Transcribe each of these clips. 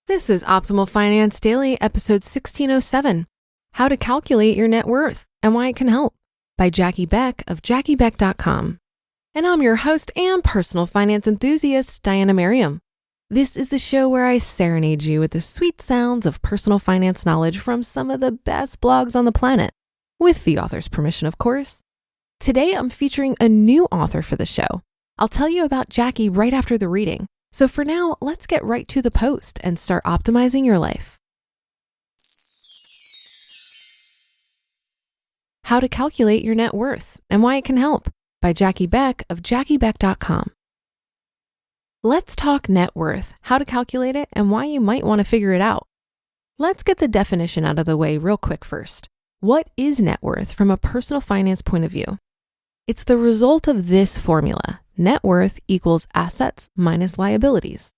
This is Optimal Finance Daily, episode 1607, How to Calculate Your Net Worth and Why It Can Help, by Jackie Beck of JackieBeck.com. And I'm your host and personal finance enthusiast, Diana Merriam. This is the show where I serenade you with the sweet sounds of personal finance knowledge from some of the best blogs on the planet, with the author's permission, of course. Today, I'm featuring a new author for the show. I'll tell you about Jackie right after the reading. So for now, let's get right to the post and start optimizing your life. How to Calculate Your Net Worth and Why It Can Help, by Jackie Beck of JackieBeck.com. Let's talk net worth, how to calculate it, and why you might want to figure it out. Let's get the definition out of the way real quick first. What is net worth from a personal finance point of view? It's the result of this formula. Net worth equals assets minus liabilities.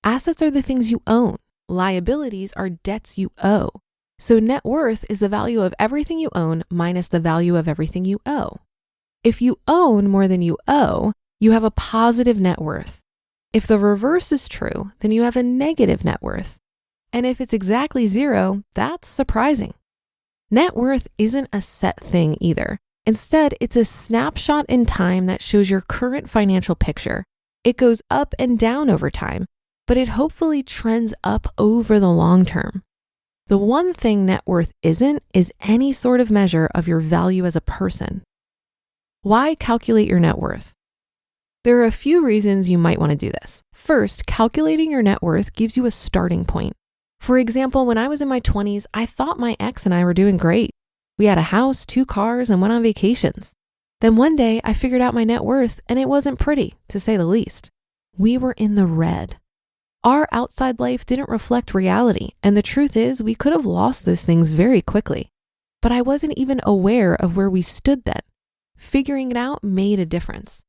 Assets are the things you own. Liabilities are debts you owe. So net worth is the value of everything you own minus the value of everything you owe. If you own more than you owe, you have a positive net worth. If the reverse is true, then you have a negative net worth. And if it's exactly zero, that's surprising. Net worth isn't a set thing either. Instead, it's a snapshot in time that shows your current financial picture. It goes up and down over time, but it hopefully trends up over the long term. The one thing net worth isn't is any sort of measure of your value as a person. Why calculate your net worth? There are a few reasons you might want to do this. First, calculating your net worth gives you a starting point. For example, when I was in my 20s, I thought my ex and I were doing great. We had a house, 2 cars, and went on vacations. Then one day I figured out my net worth and it wasn't pretty, to say the least. We were in the red. Our outside life didn't reflect reality, and the truth is we could have lost those things very quickly. But I wasn't even aware of where we stood then. Figuring it out made a difference.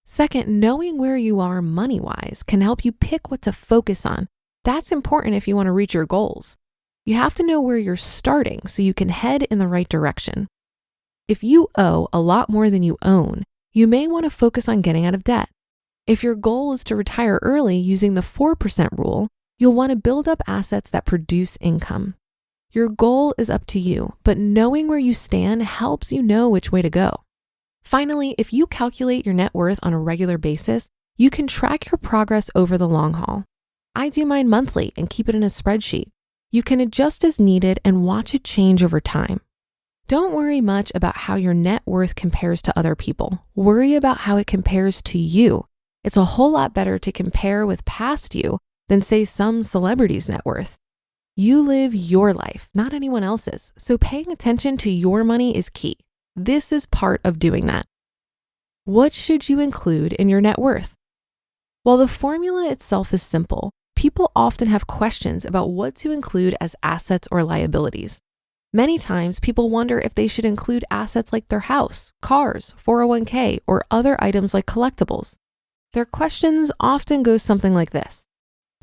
Second, knowing where you are money-wise can help you pick what to focus on. That's important if you want to reach your goals. You have to know where you're starting so you can head in the right direction. If you owe a lot more than you own, you may want to focus on getting out of debt. If your goal is to retire early using the 4% rule, you'll want to build up assets that produce income. Your goal is up to you, but knowing where you stand helps you know which way to go. Finally, if you calculate your net worth on a regular basis, you can track your progress over the long haul. I do mine monthly and keep it in a spreadsheet. You can adjust as needed and watch it change over time. Don't worry much about how your net worth compares to other people. Worry about how it compares to you. It's a whole lot better to compare with past you than say some celebrity's net worth. You live your life, not anyone else's. So paying attention to your money is key. This is part of doing that. What should you include in your net worth? While the formula itself is simple, people often have questions about what to include as assets or liabilities. Many times, people wonder if they should include assets like their house, cars, 401k, or other items like collectibles. Their questions often go something like this.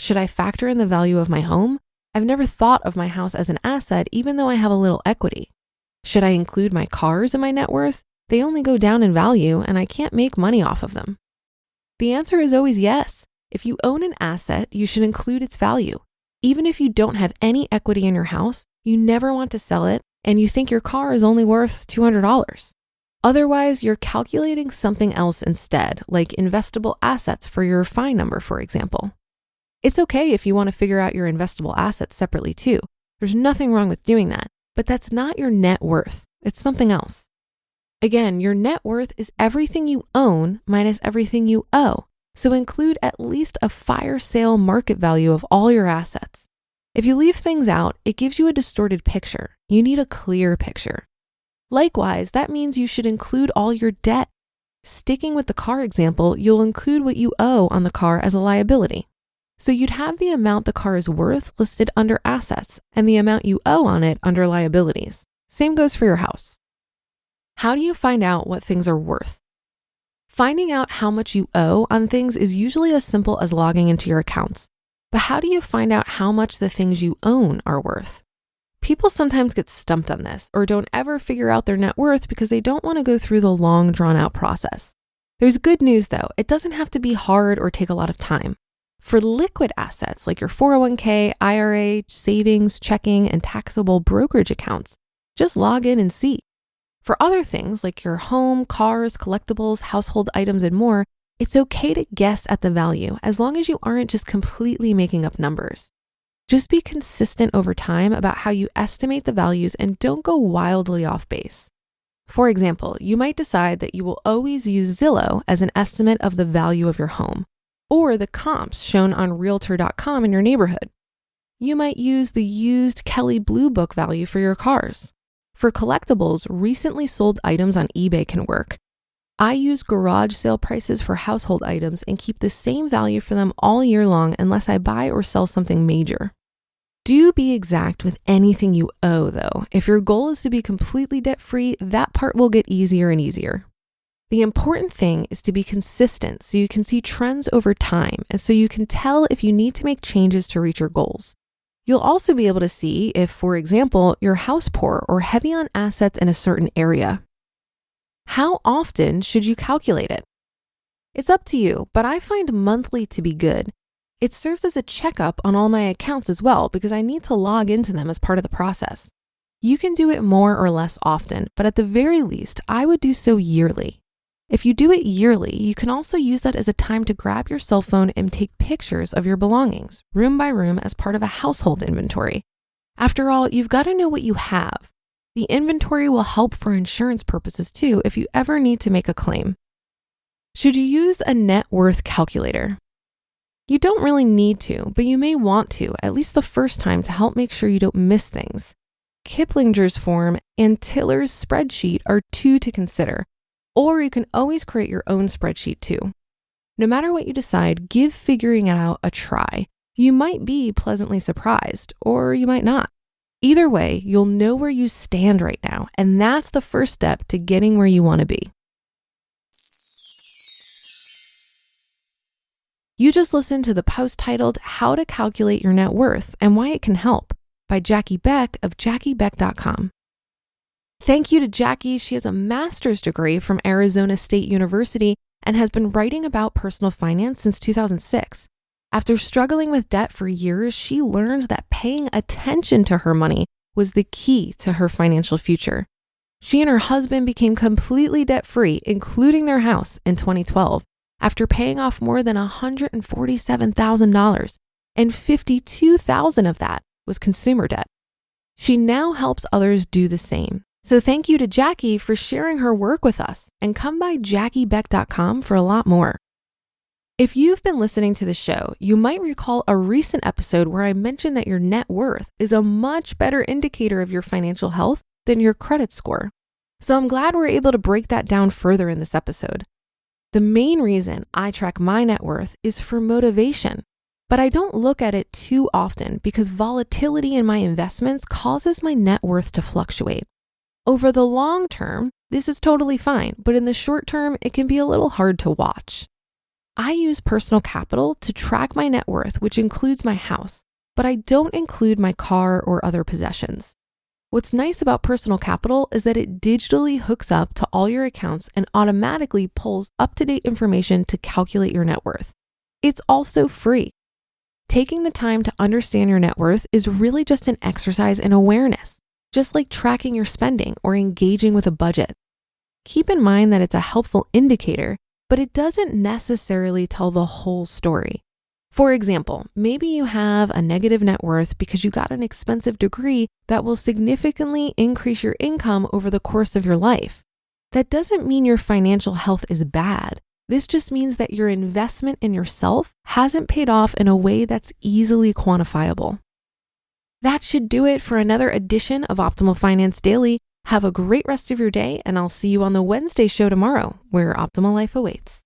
Should I factor in the value of my home? I've never thought of my house as an asset even though I have a little equity. Should I include my cars in my net worth? They only go down in value and I can't make money off of them. The answer is always yes. If you own an asset, you should include its value. Even if you don't have any equity in your house, you never want to sell it, and you think your car is only worth $200. Otherwise, you're calculating something else instead, like investable assets for your FINE number, for example. It's okay if you want to figure out your investable assets separately too. There's nothing wrong with doing that, but that's not your net worth. It's something else. Again, your net worth is everything you own minus everything you owe. So include at least a fire sale market value of all your assets. If you leave things out, it gives you a distorted picture. You need a clear picture. Likewise, that means you should include all your debt. Sticking with the car example, you'll include what you owe on the car as a liability. So you'd have the amount the car is worth listed under assets and the amount you owe on it under liabilities. Same goes for your house. How do you find out what things are worth? Finding out how much you owe on things is usually as simple as logging into your accounts. But how do you find out how much the things you own are worth? People sometimes get stumped on this or don't ever figure out their net worth because they don't want to go through the long, drawn-out process. There's good news though. It doesn't have to be hard or take a lot of time. For liquid assets like your 401k, IRA, savings, checking, and taxable brokerage accounts, just log in and see. For other things like your home, cars, collectibles, household items, and more, it's okay to guess at the value as long as you aren't just completely making up numbers. Just be consistent over time about how you estimate the values and don't go wildly off base. For example, you might decide that you will always use Zillow as an estimate of the value of your home, or the comps shown on Realtor.com in your neighborhood. You might use the used Kelley Blue Book value for your cars. For collectibles, recently sold items on eBay can work. I use garage sale prices for household items and keep the same value for them all year long unless I buy or sell something major. Do be exact with anything you owe, though. If your goal is to be completely debt-free, that part will get easier and easier. The important thing is to be consistent so you can see trends over time and so you can tell if you need to make changes to reach your goals. You'll also be able to see if, for example, you're house poor or heavy on assets in a certain area. How often should you calculate it? It's up to you, but I find monthly to be good. It serves as a checkup on all my accounts as well because I need to log into them as part of the process. You can do it more or less often, but at the very least, I would do so yearly. If you do it yearly, you can also use that as a time to grab your cell phone and take pictures of your belongings, room by room, as part of a household inventory. After all, you've got to know what you have. The inventory will help for insurance purposes too if you ever need to make a claim. Should you use a net worth calculator? You don't really need to, but you may want to, at least the first time, to help make sure you don't miss things. Kiplinger's form and Tiller's spreadsheet are two to consider, or you can always create your own spreadsheet too. No matter what you decide, give figuring it out a try. You might be pleasantly surprised, or you might not. Either way, you'll know where you stand right now, and that's the first step to getting where you want to be. You just listened to the post titled How to Calculate Your Net Worth and Why It Can Help by Jackie Beck of JackieBeck.com. Thank you to Jackie. She has a master's degree from Arizona State University and has been writing about personal finance since 2006. After struggling with debt for years, she learned that paying attention to her money was the key to her financial future. She and her husband became completely debt-free, including their house, in 2012, after paying off more than $147,000, and $52,000 of that was consumer debt. She now helps others do the same. So thank you to Jackie for sharing her work with us, and come by JackieBeck.com for a lot more. If you've been listening to the show, you might recall a recent episode where I mentioned that your net worth is a much better indicator of your financial health than your credit score. So I'm glad we're able to break that down further in this episode. The main reason I track my net worth is for motivation, but I don't look at it too often because volatility in my investments causes my net worth to fluctuate. Over the long term, this is totally fine, but in the short term, it can be a little hard to watch. I use Personal Capital to track my net worth, which includes my house, but I don't include my car or other possessions. What's nice about Personal Capital is that it digitally hooks up to all your accounts and automatically pulls up-to-date information to calculate your net worth. It's also free. Taking the time to understand your net worth is really just an exercise in awareness, just like tracking your spending or engaging with a budget. Keep in mind that it's a helpful indicator, but it doesn't necessarily tell the whole story. For example, maybe you have a negative net worth because you got an expensive degree that will significantly increase your income over the course of your life. That doesn't mean your financial health is bad. This just means that your investment in yourself hasn't paid off in a way that's easily quantifiable. That should do it for another edition of Optimal Finance Daily. Have a great rest of your day, and I'll see you on the Wednesday show tomorrow, where Optimal Life awaits.